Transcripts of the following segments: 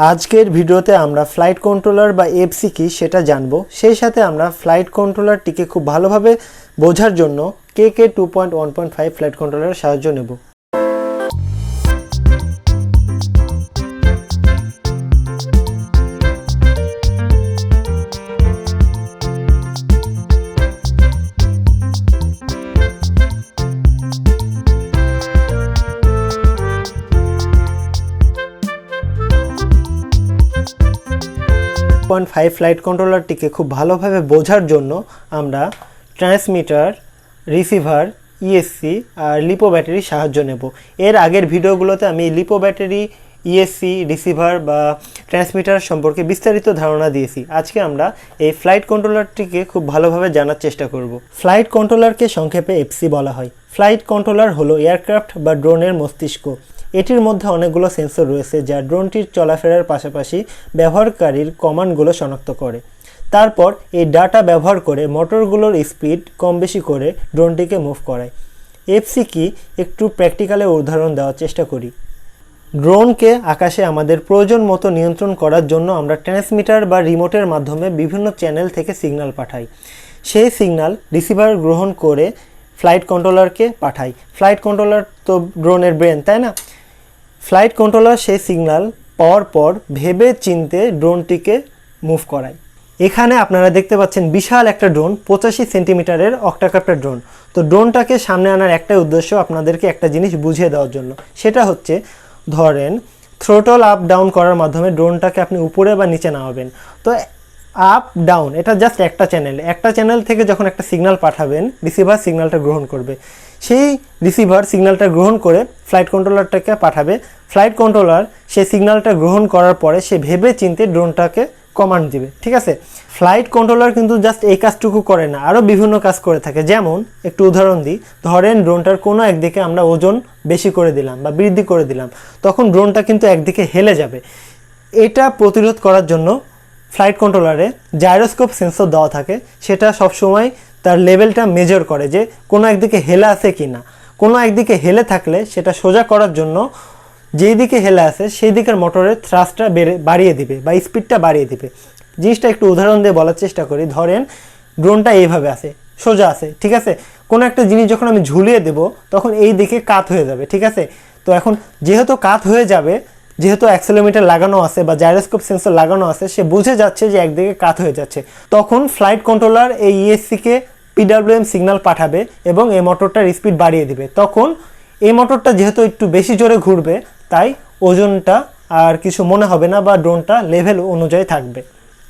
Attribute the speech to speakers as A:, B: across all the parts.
A: আজকের ভিডিওতে আমরা ফ্লাইট কন্ট্রোলার বা এফসি কি সেটা জানবো। সেই সাথে আমরা ফ্লাইট কন্ট্রোলারটিকে খুব ভালোভাবে বোঝার জন্য কে 2.1.5 ফ্লাইট কন্ট্রোলারের সাহায্য নেব। ফ্লাইট কন্ট্রোলারটিকে খুব ভালোভাবে বোঝার জন্য আমরা ট্রান্সমিটার, রিসিভার, ইএসসি আর লিপো ব্যাটারির সাহায্য নেব। এর আগের ভিডিওগুলোতে আমি লিপো ব্যাটারি, ইএসসি, রিসিভার বা ট্রান্সমিটার সম্পর্কে বিস্তারিত ধারণা দিয়েছি। আজকে আমরা এই ফ্লাইট কন্ট্রোলারটিকে খুব ভালোভাবে জানার চেষ্টা করব। ফ্লাইট কন্ট্রোলারকে সংক্ষেপে এফসি বলা হয়। ফ্লাইট কন্ট্রোলার হলো এয়ারক্রাফট বা ড্রোনের মস্তিষ্ক। এটির মধ্যে অনেকগুলো সেন্সর রয়েছে যা ড্রোনটির চলাফেরার পাশাপাশি ব্যবহারকারীর কমান্ডগুলো শনাক্ত করে। তারপর এই ডাটা ব্যবহার করে মোটরগুলোর স্পিড কম বেশি করে ড্রোনটিকে মুভ করায়। এফসি কি একটু প্র্যাকটিক্যালের উদাহরণ দেওয়ার চেষ্টা করি। ড্রোনকে আকাশে আমাদের প্রয়োজন মতো নিয়ন্ত্রণ করার জন্য আমরা ট্রান্সমিটার বা রিমোটের মাধ্যমে বিভিন্ন চ্যানেল থেকে সিগন্যাল পাঠাই। সেই সিগন্যাল রিসিভার গ্রহণ করে ফ্লাইট কন্ট্রোলারকে পাঠাই। ফ্লাইট কন্ট্রোলার তো ড্রোনের ব্রেন, তাই না? ফ্লাইট কন্ট্রোলার সেই সিগন্যাল পাওয়ার পর ভেবে চিনতে ড্রোনটিকে মুভ করায়। এখানে আপনারা দেখতে পাচ্ছেন বিশাল একটা ড্রোন, 85 সেন্টিমিটারের অক্টাকপ্টার ড্রোন। তো ড্রোনটাকে সামনে আনার একটাই উদ্দেশ্য আপনাদেরকে একটা জিনিস বুঝিয়ে দেওয়ার জন্য। সেটা হচ্ছে, ধরেন থ্রোটল আপ ডাউন করার মাধ্যমে ড্রোনটাকে আপনি উপরে বা নিচে নামাবেন। তো আপ ডাউন এটা জাস্ট একটা চ্যানেল থেকে যখন একটা সিগন্যাল পাঠাবেন, রিসিভার সিগন্যালটা গ্রহণ করবে। সেই রিসিভার সিগন্যালটা গ্রহণ করে ফ্লাইট কন্ট্রোলারটাকে পাঠাবে। ফ্লাইট কন্ট্রোলার সেই সিগন্যালটা গ্রহণ করার পরে সে ভেবে চিনতে ড্রোনটাকে কমান্ড দিবে। ঠিক আছে, ফ্লাইট কন্ট্রোলার কিন্তু জাস্ট এই কাজটুকু করে না, আরও বিভিন্ন কাজ করে থাকে। যেমন একটু উদাহরণ দিই, ধরেন ড্রোনটার কোনো একদিকে আমরা ওজন বেশি করে দিলাম বা বৃদ্ধি করে দিলাম, তখন ড্রোনটা কিন্তু একদিকে হেলে যাবে। এটা প্রতিরোধ করার জন্য ফ্লাইট কন্ট্রোলারে জাইরোস্কোপ সেন্সর দেওয়া থাকে। সেটা সবসময় তার লেভেলটা মেজার করে যে কোনো একদিকে হেলে আছে কি না। কোনো একদিকে হেলে থাকলে সেটা সোজা করার জন্য যেই দিকে হেলে আছে সেই দিকের মোটরের থ্রাস্টটা বাড়িয়ে দিবে বা স্পিডটা বাড়িয়ে দিবে। জিনিসটা একটু উদাহরণ দিয়ে বলার চেষ্টা করি। ধরেন ড্রোনটা এইভাবে আছে, সোজা আছে, ঠিক আছে। কোনো একটা জিনিস যখন আমি ঝুলিয়ে দেব তখন এই দিকে কাত হয়ে যাবে, ঠিক আছে। তো এখন যেহেতু কাত হয়ে যাবে, যেহেতু অ্যাক্সেলোমিটার লাগানো আছে বা জাইরোস্কোপ সেন্সর লাগানো আছে, সে বুঝে যাচ্ছে যে একদিকে কাত হয়ে যাচ্ছে। তখন ফ্লাইট কন্ট্রোলার এই ইএসসিকে পিডব্লিউএম সিগন্যাল পাঠাবে এবং এই মোটরটার স্পিড বাড়িয়ে দিবে। তখন এই মোটরটা যেহেতু একটু বেশি জোরে ঘুরবে, তাই ওজনটা আর কিছু মনে হবে না বা ড্রোনটা লেভেল অনুযায়ী থাকবে।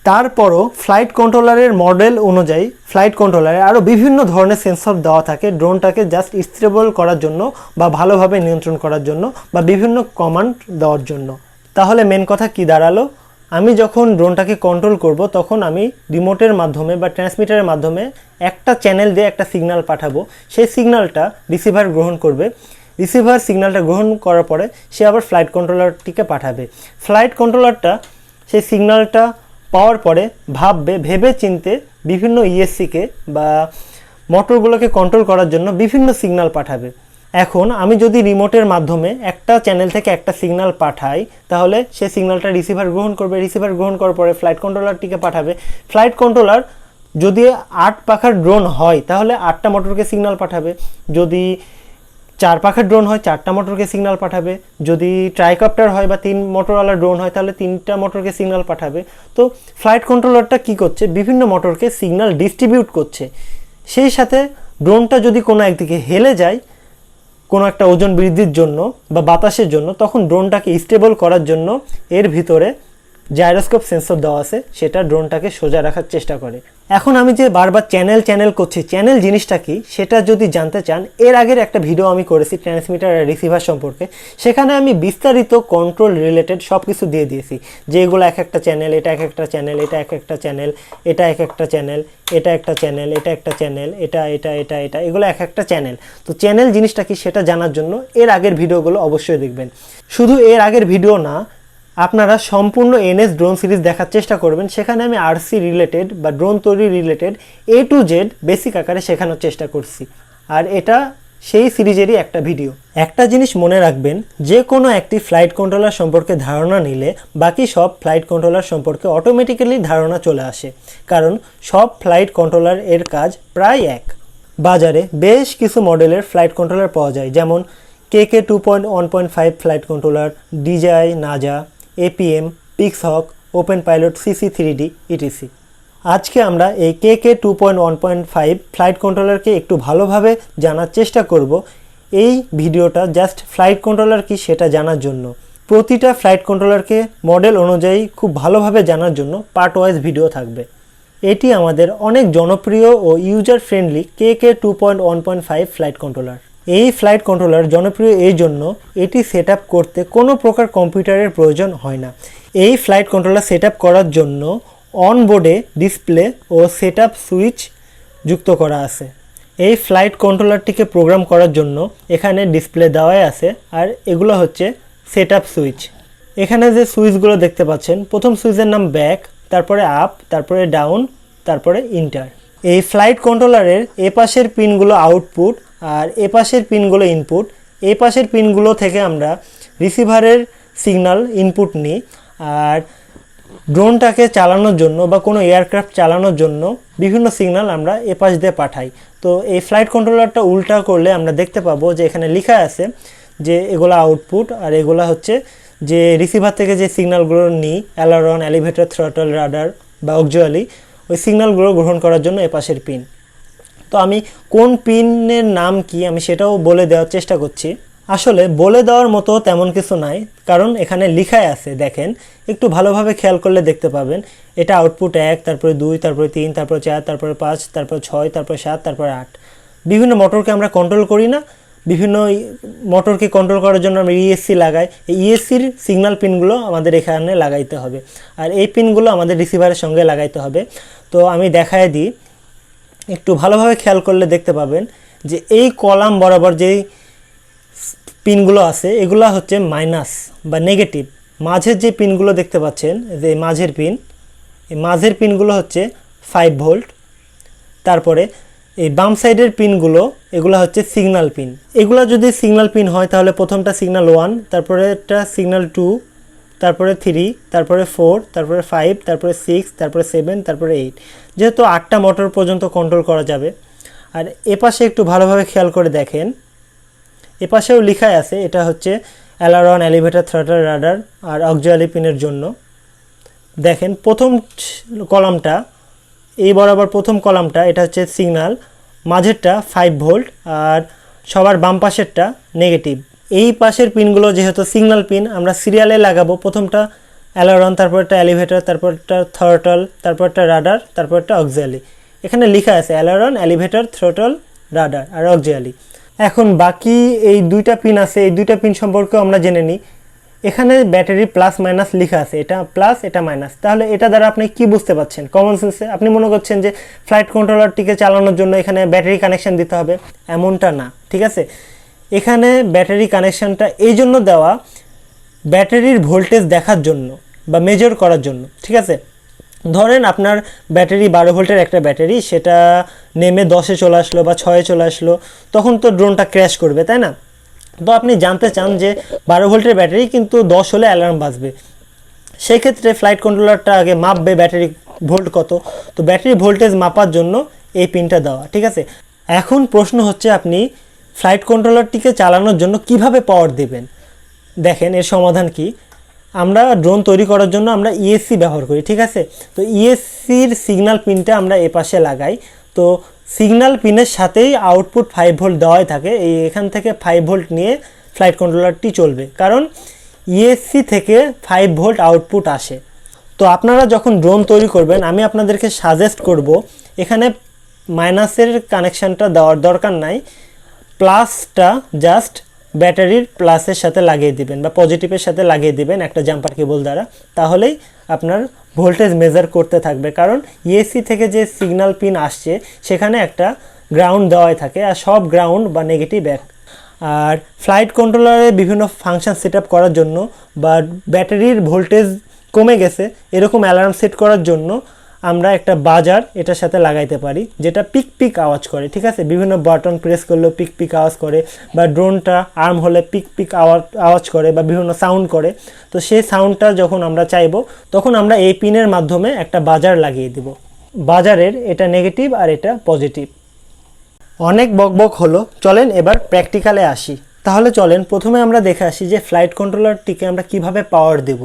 A: তারপরও ফ্লাইট কন্ট্রোলারের মডেল অনুযায়ী ফ্লাইট কন্ট্রোলারে আরও বিভিন্ন ধরনের সেন্সর দেওয়া থাকে ড্রোনটাকে জাস্ট স্টেবল করার জন্য বা ভালোভাবে নিয়ন্ত্রণ করার জন্য বা বিভিন্ন কমান্ড দেওয়ার জন্য। তাহলে মেন কথা কি দাঁড়ালো? আমি যখন ড্রোনটাকে কন্ট্রোল করব তখন আমি রিমোটের মাধ্যমে বা ট্রান্সমিটারের মাধ্যমে একটা চ্যানেল দিয়ে একটা সিগন্যাল পাঠাবো। সেই সিগন্যালটা রিসিভার গ্রহণ করবে। রিসিভার সিগন্যালটা গ্রহণ করার পরে সে আবার ফ্লাইট কন্ট্রোলারটিকে পাঠাবে। ফ্লাইট কন্ট্রোলারটা সেই সিগন্যালটা পাওয়ার পরে ভেবে চিনতে বিভিন্ন ইএসসিকে বা মোটরগুলোকে কন্ট্রোল করার জন্য বিভিন্ন সিগন্যাল পাঠাবে। এখন আমি যদি রিমোটের মাধ্যমে একটা চ্যানেল থেকে একটা সিগন্যাল পাঠাই, তাহলে সেই সিগন্যালটা রিসিভার গ্রহণ করবে। রিসিভার গ্রহণ করার পরে ফ্লাইট কন্ট্রোলারটিকে পাঠাবে। ফ্লাইট কন্ট্রোলার যদি 8 পাখার ড্রোন হয় তাহলে 8টা মোটরকে সিগন্যাল পাঠাবে। যদি 4 পাখার ড্রোন হয় 4টা মোটরকে সিগন্যাল পাঠাবে। যদি ট্রাইকপ্টার হয় বা 3 মোটরওয়ালা ড্রোন হয় তাহলে 3টা মোটরকে সিগন্যাল পাঠাবে। তো ফ্লাইট কন্ট্রোলারটা কি করছে? বিভিন্ন মোটরকে সিগন্যাল ডিস্ট্রিবিউট করছে। সেই সাথে ড্রোনটা যদি কোনো একদিকে হেলে যায় কোনো একটা ওজন বৃদ্ধির জন্য বা বাতাসের জন্য, তখন ড্রোনটাকে স্টেবল করার জন্য এর ভিতরে জাইরোস্কোপ সেন্সর দেওয়া আছে, সেটা ড্রোনটাকে সোজা রাখার চেষ্টা করে। এখন আমি যে বারবার চ্যানেল করছি, চ্যানেল জিনিসটা কি সেটা যদি জানতে চান, এর আগের একটা ভিডিও আমি করেছি ট্রান্সমিটার আর রিসিভার সম্পর্কে। সেখানে আমি বিস্তারিত কন্ট্রোল রিলেটেড সব কিছু দিয়ে দিয়েছি, যে এগুলো এক একটা চ্যানেল, এটা এক একটা চ্যানেল, এটা এক একটা চ্যানেল, এটা এক একটা চ্যানেল, এটা একটা চ্যানেল, এটা একটা চ্যানেল, এটা এটা এটা এটা এগুলো এক একটা চ্যানেল। তো চ্যানেল জিনিসটা কি সেটা জানার জন্য এর আগের ভিডিওগুলো অবশ্যই দেখবেন। শুধু এর আগের ভিডিও না, আপনারা সম্পূর্ণ এনএস ড্রোন সিরিজ দেখার চেষ্টা করবেন। সেখানে আমি আরসি রিলেটেড বা ড্রোন তৈরি related A to Z basic আকারে শেখানোর চেষ্টা করছি। আর এটা সেই সিরিজেরই একটা ভিডিও। একটা জিনিস মনে রাখবেন, যে কোনো একটি ফ্লাইট কন্ট্রোলার সম্পর্কে ধারণা নিলে বাকি সব ফ্লাইট কন্ট্রোলার সম্পর্কে অটোমেটিক্যালি ধারণা চলে আসে, কারণ সব ফ্লাইট কন্ট্রোলার এর কাজ প্রায় এক। বাজারে বেশ কিছু মডেলের ফ্লাইট কন্ট্রোলার পাওয়া যায়, যেমন KK 2.1.5 flight controller, DJI, Naza, APM, Pixhawk, open pilot, CC3D, etc। আজকে আমরা এই KK 2.1.5 ফ্লাইট কন্ট্রোলারকে একটু ভালোভাবে জানার চেষ্টা করব। এই ভিডিওটা জাস্ট ফ্লাইট কন্ট্রোলার কি সেটা জানার জন্য। প্রতিটা ফ্লাইট কন্ট্রোলারকে মডেল অনুযায়ী খুব ভালোভাবে জানার জন্য পার্ট ওয়াইজ ভিডিও থাকবে। এটি আমাদের অনেক জনপ্রিয় ও user friendly KK 2.1.5 flight controller. এই ফ্লাইট কন্ট্রোলার জনপ্রিয় এই জন্য এটি সেট করতে কোনো প্রকার কম্পিউটারের প্রয়োজন হয় না। এই ফ্লাইট কন্ট্রোলার সেট করার জন্য অনবোর্ডে ডিসপ্লে ও সেটআপ সুইচ যুক্ত করা আছে। এই ফ্লাইট কন্ট্রোলারটিকে প্রোগ্রাম করার জন্য এখানে ডিসপ্লে দেওয়াই আছে, আর এগুলো হচ্ছে সেটআপ সুইচ। এখানে যে সুইচগুলো দেখতে পাচ্ছেন, প্রথম সুইচের নাম ব্যাক, তারপরে আপ, তারপরে ডাউন, তারপরে ইন্টার। এই ফ্লাইট কন্ট্রোলারের এ পাশের পিনগুলো আউটপুট আর এ পাশের পিনগুলো ইনপুট। এই পাশের পিনগুলো থেকে আমরা রিসিভারের সিগন্যাল ইনপুট নিই, আর ড্রোনটাকে চালানোর জন্য বা কোনো এয়ারক্রাফট চালানোর জন্য বিভিন্ন সিগন্যাল আমরা এ পাশ দিয়ে পাঠাই। তো এই ফ্লাইট কন্ট্রোলারটা উল্টা করলে আমরা দেখতে পাবো যে এখানে লেখা আছে যে এগুলো আউটপুট আর এগুলো হচ্ছে যে রিসিভার থেকে যে সিগন্যালগুলো নিই, অ্যালারন, এলিভেটর, থ্রটল, রাডার বা অক্সিলারি, ওই সিগন্যালগুলো গ্রহণ করার জন্য এ পাশের পিন। তো আমি কোন পিনের নাম কি আমি সেটাও বলে দেওয়ার চেষ্টা করছি। আসলে বলে দেওয়ার মতো তেমন কিছু নাই, কারণ এখানে লেখাই আছে। দেখেন, একটু ভালোভাবে খেয়াল করলে দেখতে পাবেন এটা আউটপুট 1, তারপরে 2, তারপরে 3, তারপরে 4, তারপরে 5, তারপরে 6, তারপরে 7, তারপরে 8। বিভিন্ন মোটরকে আমরা কন্ট্রোল করি না, বিভিন্ন মোটরকে কন্ট্রোল করার জন্য আমরা ইএসসি লাগাই। এই ইএসসির সিগন্যাল পিনগুলো আমাদের এখানে লাগাইতে হবে, আর এই পিনগুলো আমাদের রিসিভারের সঙ্গে লাগাইতে হবে। তো আমি দেখায় দিই, একটু ভালোভাবে খেয়াল করলে দেখতে পাবেন যে এই কলাম বরাবর যেই পিনগুলো আছে এগুলো হচ্ছে মাইনাস বা নেগেটিভ। মাঝের যে পিনগুলো দেখতে পাচ্ছেন, যে মাঝের পিন, এই মাঝের পিনগুলো হচ্ছে 5 ভোল্ট। তারপরে এই বাম সাইডের পিনগুলো এগুলো হচ্ছে সিগন্যাল পিন। এগুলো যদি সিগন্যাল পিন হয় তাহলে প্রথমটা সিগন্যাল 1, তারপরে একটা সিগন্যাল 2, তারপরে 3, তারপরে 4, তারপরে 5, তারপরে 6, তারপরে 7, তারপরে 8। যেহেতু 8টা মোটর পর্যন্ত কন্ট্রোল করা যাবে। আর এপাশে একটু ভালোভাবে খেয়াল করে দেখেন, এপাশেও লেখাই আছে এটা হচ্ছে অ্যালারন, এলিভেটর, থ্রটল, রাডার আর অক্সিলারি পিনের জন্য। দেখেন প্রথম কলামটা, এই বরাবর প্রথম কলামটা এটা হচ্ছে সিগন্যাল, মাঝেরটা 5 ভোল্ট আর সবার বাম পাশেরটা নেগেটিভ। এই পাশের পিনগুলো যেহেতু সিগন্যাল পিন, আমরা সিরিয়ালে লাগাবো। প্রথমটা অ্যালারন, তারপরটা এলিভেটর, তারপরটা থ্রটল, তারপরটা রাডার, তারপরটা অক্সিলারি। এখানে লেখা আছে অ্যালারন, এলিভেটর, থ্রটল, রাডার আর অক্সিলারি। এখন বাকি এই দুইটা পিন আছে, এই দুইটা পিন সম্পর্কেও আমরা জেনে নিই। এখানে ব্যাটারি প্লাস মাইনাস লেখা আছে, এটা প্লাস এটা মাইনাস। তাহলে এটা দ্বারা আপনি কি বুঝতে পারছেন? কমন সেন্সে আপনি মনে করছেন যে ফ্লাইট কন্ট্রোলারটিকে চালানোর জন্য এখানে ব্যাটারি কানেকশন দিতে হবে, এমনটা না, ঠিক আছে? এখানে ব্যাটারি কানেকশনটা এই জন্য দেওয়া, ব্যাটারির ভোল্টেজ দেখার জন্য বা মেজার করার জন্য, ঠিক আছে? ধরেন আপনার ব্যাটারি 12 ভোল্টের একটা ব্যাটারি, সেটা নেমে 10-এ চলে আসলো বা 6-এ চলে আসলো, তখন তো ড্রোনটা ক্র্যাশ করবে, তাই না? তো আপনি জানতে চান যে 12 ভোল্টের ব্যাটারি কিন্তু 10 হলে অ্যালার্ম বাজবে। সেই ক্ষেত্রে ফ্লাইট কন্ট্রোলারটা আগে মাপবে ব্যাটারি ভোল্ট কত। তো ব্যাটারি ভোল্টেজ মাপার জন্য এই পিনটা দেওয়া, ঠিক আছে? এখন প্রশ্ন হচ্ছে আপনি ফ্লাইট কন্ট্রোলারটিকে চালানোর জন্য কিভাবে পাওয়ার দেবেন। দেখেন এর সমাধান কি। আমরা ড্রোন তৈরি করার জন্য আমরা ইএসসি ব্যবহার করি, ঠিক আছে? তো ইএসসির সিগন্যাল পিনটা আমরা এপাশে লাগাই। তো সিগন্যাল পিনের সাথেই আউটপুট 5 ভোল্ট দেওয়াই থাকে। এখান থেকে 5 ভোল্ট নিয়ে ফ্লাইট কন্ট্রোলারটি চলবে, কারণ ইএসসি থেকে 5 ভোল্ট আউটপুট আসে। তো আপনারা যখন ড্রোন তৈরি করবেন, আমি আপনাদেরকে সাজেস্ট করব এখানে মাইনাসের কানেকশানটা দেওয়ার দরকার নাই, প্লাসটা জাস্ট ব্যাটারির প্লাসের সাথে লাগিয়ে দিবেন বা পজিটিভের সাথে লাগিয়ে দিবেন একটা জাম্পার কেবল দ্বারা, তাহলেই আপনার ভোল্টেজ মেজার করতে থাকবে। কারণ ইএসসি থেকে যে সিগন্যাল পিন আসছে সেখানে একটা গ্রাউন্ড দেওয়াই থাকে, আর সব গ্রাউন্ড বা নেগেটিভ এক। আর ফ্লাইট কন্ট্রোলারে বিভিন্ন ফাংশন সেট আপ করার জন্য বা ব্যাটারির ভোল্টেজ কমে গেছে এরকম অ্যালার্ম সেট করার জন্য আমরা একটা বাজার এটার সাথে লাগাইতে পারি, যেটা পিক পিক আওয়াজ করে, ঠিক আছে। বিভিন্ন বাটন প্রেস করলেও পিক পিক আওয়াজ করে, বা ড্রোনটা আর্ম হলে পিক পিক আওয়াজ করে, বা বিভিন্ন সাউন্ড করে। তো সেই সাউন্ডটা যখন আমরা চাইবো, তখন আমরা এই পিনের মাধ্যমে একটা বাজার লাগিয়ে দেব। বাজারের এটা নেগেটিভ আর এটা পজিটিভ। অনেক বকবক হলো, চলেন এবার প্র্যাকটিক্যালে আসি। তাহলে চলেন প্রথমে আমরা দেখে আসি যে ফ্লাইট কন্ট্রোলারটিকে আমরা কিভাবে পাওয়ার দেব।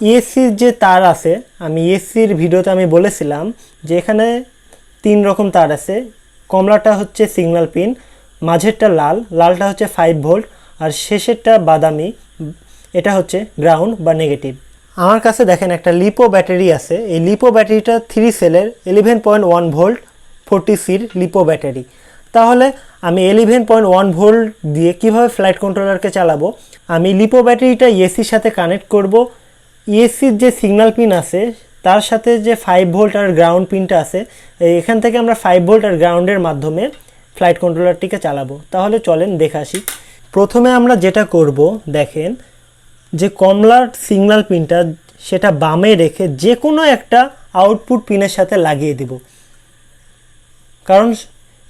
A: ইএসসির যে তার আছে, আমি ইএসসির ভিডিওতে আমি বলেছিলাম যে এখানে 3 রকম তার আছে। কমলাটা হচ্ছে সিগন্যাল পিন, মাঝেরটা লালটা হচ্ছে 5 ভোল্ট, আর শেষেরটা বাদামি, এটা হচ্ছে গ্রাউন্ড বা নেগেটিভ। আমার কাছে দেখেন একটা লিপো ব্যাটারি আছে। এই লিপো ব্যাটারিটা 3 সেলের 11.1 ভোল্ট 40C লিপো ব্যাটারি। তাহলে আমি 11.1 ভোল্ট দিয়ে কিভাবে ফ্লাইট কন্ট্রোলারকে চালাবো। আমি লিপো ব্যাটারিটা ইএসসির সাথে কানেক্ট করব। ইএসসির যে সিগন্যাল পিন আছে তার সাথে যে 5 ভোল্ট আর গ্রাউন্ড পিনটা আছে, এখান থেকে আমরা 5 ভোল্ট আর গ্রাউন্ডের মাধ্যমে ফ্লাইট কন্ট্রোলারটিকে চালাবো। তাহলে চলেন দেখে আসি। প্রথমে আমরা যেটা করব, দেখেন যে কমলার সিগন্যাল পিনটা সেটা বামে রেখে যে কোনো একটা আউটপুট পিনের সাথে লাগিয়ে দিব। কারণ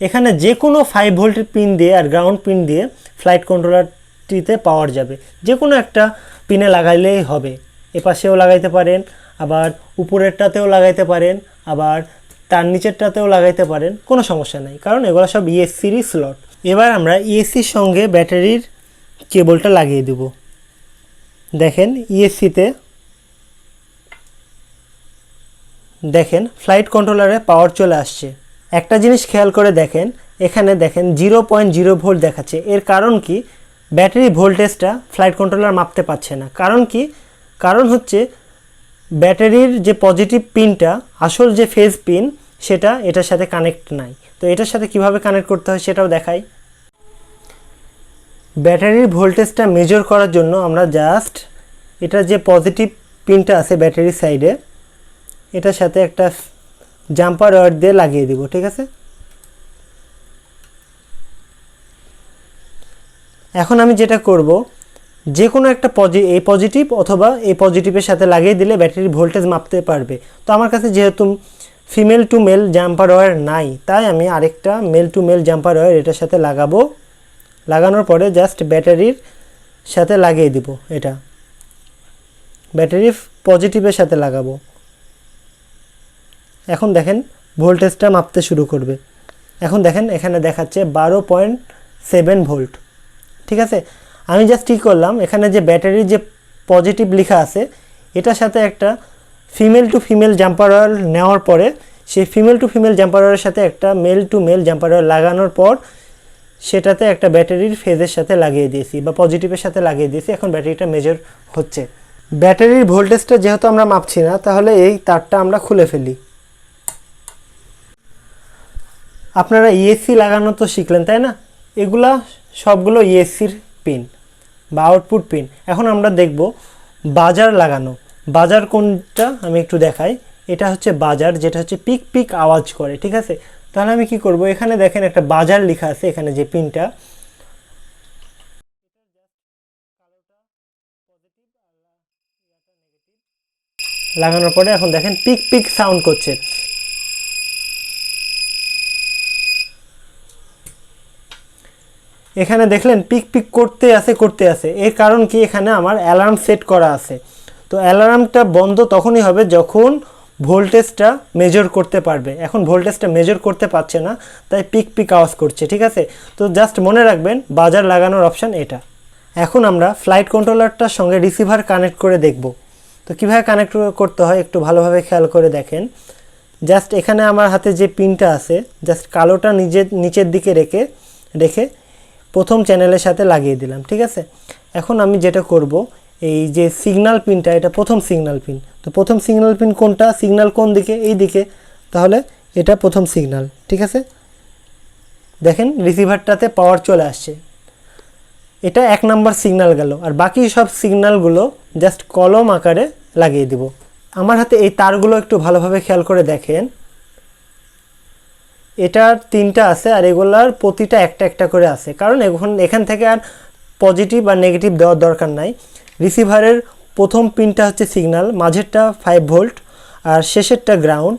A: এখানে যে কোনো 5 ভোল্টের পিন দিয়ে আর গ্রাউন্ড পিন দিয়ে ফ্লাইট কন্ট্রোলারটিতে পাওয়ার যাবে। যে কোনো একটা পিনে লাগাইলেই হবে। এপাশেও লাগাইতে পারেন, আবার উপরেরটাতেও লাগাইতে পারেন, আবার তার নিচেরটাতেও লাগাইতে পারেন, কোনো সমস্যা নেই, কারণ এগুলো সব ইএসসির স্লট। এবার আমরা ইএসসির সঙ্গে ব্যাটারির কেবলটা লাগিয়ে দেব। দেখেন ইএসসিতে দেখেন ফ্লাইট কন্ট্রোলারে পাওয়ার চলে আসছে। একটা জিনিস খেয়াল করে দেখেন, এখানে দেখেন 0.0 ভোল্ট দেখাচ্ছে। এর কারণ কি? ব্যাটারি ভোল্টেজটা ফ্লাইট কন্ট্রোলার মাপতে পারছে না। কারণ কি? কারণ হচ্ছে ব্যাটারির যে পজিটিভ পিনটা, আসল যে ফেজ পিন, সেটা এটার সাথে কানেক্ট নাই। তো এটার সাথে কিভাবে কানেক্ট করতে হয় সেটাও দেখাই। ব্যাটারির ভোল্টেজটা মেজার করার জন্য আমরা জাস্ট এটা যে পজিটিভ পিনটা আছে ব্যাটারির সাইডে, এটার সাথে একটা জাম্পার ওয়্যার দিয়ে লাগিয়ে দিব, ঠিক আছে। এখন আমি যেটা করব, যে কোনো একটা এই পজিটিভ অথবা এই পজিটিভের সাথে লাগিয়ে দিলে ব্যাটারির ভোল্টেজ মাপতে পারবে। তো আমার কাছে যেহেতু female to male jumper wire নাই, তাই আমি আরেকটা male to male jumper wire এটার সাথে লাগাবো। লাগানোর পরে জাস্ট ব্যাটারির সাথে লাগিয়ে দিব। এটা ব্যাটারি পজিটিভের সাথে লাগাবো। এখন দেখেন ভোল্টেজটা মাপতে শুরু করবে। এখন দেখেন এখানে দেখাচ্ছে 12.7 ভোল্ট, ঠিক আছে। আমি জাস্ট ঠিক করলাম, এখানে যে ব্যাটারির যে পজিটিভ লেখা আছে এটার সাথে একটা female to female jumper wire নেওয়ার পরে, সেই ফিমেল টু ফিমেল জাম্পার ওয়্যারের সাথে একটা male to male jumper wire লাগানোর পর সেটাতে একটা ব্যাটারির ফেজের সাথে লাগিয়ে দিয়েছি বা পজিটিভের সাথে লাগিয়ে দিয়েছি। এখন ব্যাটারিটা মেজার হচ্ছে। ব্যাটারির ভোল্টেজটা যেহেতু আমরা মাপছি না, তাহলে এই তারটা আমরা খুলে ফেলি। আপনারা ইএসসি লাগানো তো শিখলেন, তাই না? এগুলা সবগুলো ইএসসির পিন বা আউটপুট পিন। এখন আমরা দেখব বাজার লাগানো। বাজার কোনটা আমি একটু দেখাই। এটা হচ্ছে বাজার, যেটা হচ্ছে পিক পিক আওয়াজ করে, ঠিক আছে। তাহলে আমি কি করব, এখানে দেখেন একটা বাজার লেখা আছে, এখানে যে পিনটা, লাগানোর পরে এখন দেখেন পিক পিক সাউন্ড করছে। এখানে দেখলেন পিক পিক করতে আছে। এর কারণ কি? এখানে আমার অ্যালার্ম সেট করা আছে। তো অ্যালার্মটা বন্ধ তখনই হবে যখন ভোল্টেজটা মেজার করতে পারবে। এখন ভোল্টেজটা মেজার করতে পারছে না, তাই পিক পিক আওয়াজ করছে, ঠিক আছে। তো জাস্ট মনে রাখবেন বাজার লাগানোর অপশান এটা। এখন আমরা ফ্লাইট কন্ট্রোলারটার সঙ্গে রিসিভার কানেক্ট করে দেখব। তো কীভাবে কানেক্ট করতে হয় একটু ভালোভাবে খেয়াল করে দেখেন। জাস্ট এখানে আমার হাতে যে পিনটা আছে, জাস্ট কালোটা নিচের দিকে রেখে প্রথম চ্যানেলের সাথে লাগিয়ে দিলাম, ঠিক আছে। এখন আমি যেটা করব, এই যে সিগন্যাল পিনটা, এটা প্রথম সিগন্যাল পিন। তো প্রথম সিগন্যাল পিন কোনটা? সিগন্যাল কোন দিকে? এই দিকে। তাহলে এটা প্রথম সিগন্যাল, ঠিক আছে। দেখেন রিসিভারটাতে পাওয়ার চলে আসছে। এটা 1 নাম্বার সিগন্যাল গেল, আর বাকি সব সিগন্যালগুলো জাস্ট কলম আকারে লাগিয়ে দিব। আমার হাতে এই তারগুলো একটু ভালোভাবে খেয়াল করে দেখেন। এটার 3টা আছে, আর এগুলার প্রতিটা একটা একটা করে আছে, কারণ এখান থেকে আর পজিটিভ আর নেগেটিভ দেওয়ার দরকার নাই। রিসিভারের প্রথম পিনটা হচ্ছে সিগন্যাল, মাঝেরটা 5 ভোল্ট, আর শেষেরটা গ্রাউন্ড।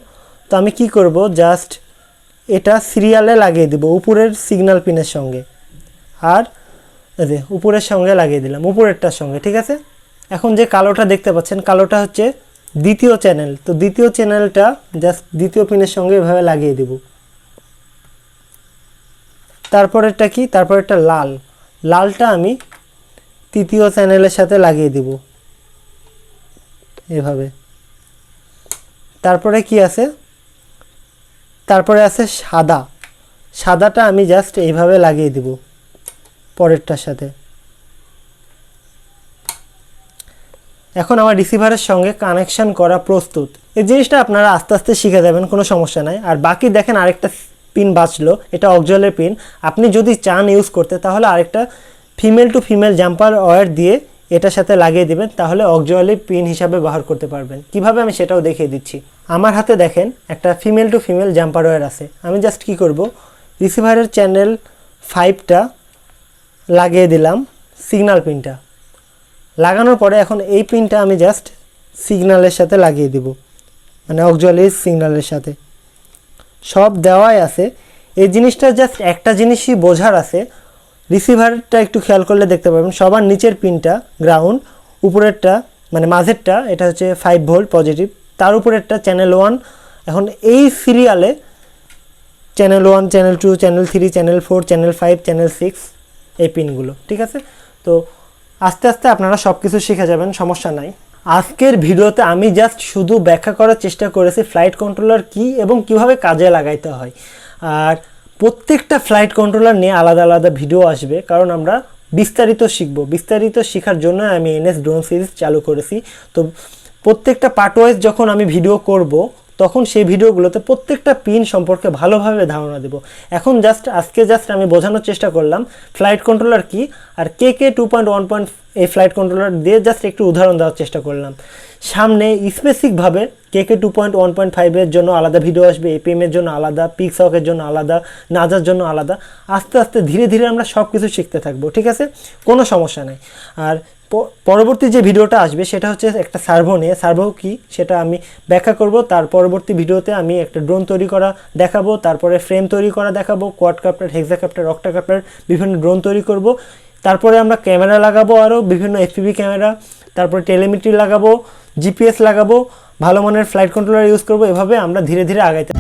A: তো আমি কি করব, জাস্ট এটা সিরিয়ালে লাগিয়ে দেব উপরের সিগন্যাল পিনের সঙ্গে, আর উপরের সঙ্গে লাগিয়ে দিলাম, উপরেরটার সঙ্গে। ঠিক আছে, এখন যে কালোটা দেখতে পাচ্ছেন, কালোটা হচ্ছে দ্বিতীয় চ্যানেল। তো দ্বিতীয় চ্যানেলটা জাস্ট দ্বিতীয় পিনের সঙ্গে এভাবে লাগিয়ে দেব। তারপরেরটা কি, তারপরেরটা লাল, লালটা আমি তৃতীয় চ্যানেলের সাথে লাগিয়ে দেব এভাবে। তারপরে কি আছে, তারপরে আছে সাদা, সাদাটা আমি জাস্ট এইভাবে লাগিয়ে দেব পরেরটার সাথে। এখন আমার রিসিভারের সঙ্গে কানেকশন করা প্রস্তুত। এই জিনিসটা আপনারা আস্তে আস্তে শিখে যাবেন, কোনো সমস্যা নাই। আর বাকি দেখেন আরেকটা পিন বাঁচলো, এটা অক্সিলারি পিন। আপনি যদি চান ইউজ করতে, তাহলে আরেকটা female to female jumper wire দিয়ে এটার সাথে লাগিয়ে দেবেন, তাহলে অক্সিলারি পিন হিসাবে ব্যবহার করতে পারবেন। কিভাবে আমি সেটাও দেখিয়ে দিচ্ছি। আমার হাতে দেখেন একটা female to female jumper wire আছে। আমি জাস্ট কি করব, রিসিভারের চ্যানেল 5টা লাগিয়ে দিলাম সিগন্যাল পিনটা। লাগানোর পরে এখন এই পিনটা আমি জাস্ট সিগন্যালের সাথে লাগিয়ে দেব, মানে অক্সিলারি সিগন্যালের সাথে। সব দেওয়াই আছে। এই জিনিসটা জাস্ট একটা জিনিসই বোঝার আছে, রিসিভারটা একটু খেয়াল করলে দেখতে পাবেন সবার নিচের পিনটা গ্রাউন্ড, উপরেরটা মানে মাঝেরটা এটা হচ্ছে 5 ভোল্ট পজিটিভ, তার উপরেরটা চ্যানেল 1। এখন এই সিরিয়ালে channel 1, channel 2, channel 3, channel 4, channel 5, channel 6 এই পিনগুলো। ঠিক আছে, তো আস্তে আস্তে আপনারা সব কিছু শিখে যাবেন, সমস্যা নাই। আজকের ভিডিওতে আমি জাস্ট শুধু ব্যাখ্যা করার চেষ্টা করেছি ফ্লাইট কন্ট্রোলার কি এবং কিভাবে কাজে লাগাইতে হয়। আর প্রত্যেকটা ফ্লাইট কন্ট্রোলার নিয়ে আলাদা আলাদা ভিডিও আসবে, কারণ আমরা বিস্তারিত শিখব। বিস্তারিত শেখার জন্য আমি এনএস ড্রোন সিরিজ চালু করেছি। তো প্রত্যেকটা পার্ট ওয়াইজ যখন আমি ভিডিও করব, তখন সেই ভিডিওগুলোতে প্রত্যেকটা পিন সম্পর্কে ভালোভাবে ধারণা দেব। এখন আজকে আমি বোঝানোর চেষ্টা করলাম ফ্লাইট কন্ট্রোলার কি, আর কে 2.1 এই ফ্লাইট কন্ট্রোলার দিয়ে জাস্ট একটু উদাহরণ দেওয়ার চেষ্টা করলাম। সামনে স্পেসিফিকভাবে কে 2.1.5 জন্য আলাদা ভিডিও আসবে, এপিএম এর জন্য আলাদা, পিক্সহকের জন্য আলাদা, নাজার জন্য আলাদা। আস্তে আস্তে ধীরে ধীরে আমরা সব কিছু শিখতে থাকবো। ঠিক আছে, কোনো সমস্যা নেই। আর পরবর্তী যে ভিডিওটা আসবে সেটা হচ্ছে একটা সার্ভো নিয়ে। সার্ভো কি সেটা আমি ব্যাখ্যা করব। তার পরবর্তী ভিডিওতে আমি একটা ড্রোন তৈরি করা দেখাবো, তারপরে ফ্রেম তৈরি করা দেখাবো, কোয়াডকাপ্টার, হেক্সাকাপ্টার, অক্টাকাপ্টার, বিভিন্ন ড্রোন তৈরি করব। তারপরে আমরা ক্যামেরা লাগাবো, আরও বিভিন্ন এফপিভি ক্যামেরা, তারপরে টেলিমেট্রি লাগাবো, জিপিএস লাগাবো, ভালো মানের ফ্লাইট কন্ট্রোলার ইউজ করব। এভাবে আমরা ধীরে ধীরে আগাইতে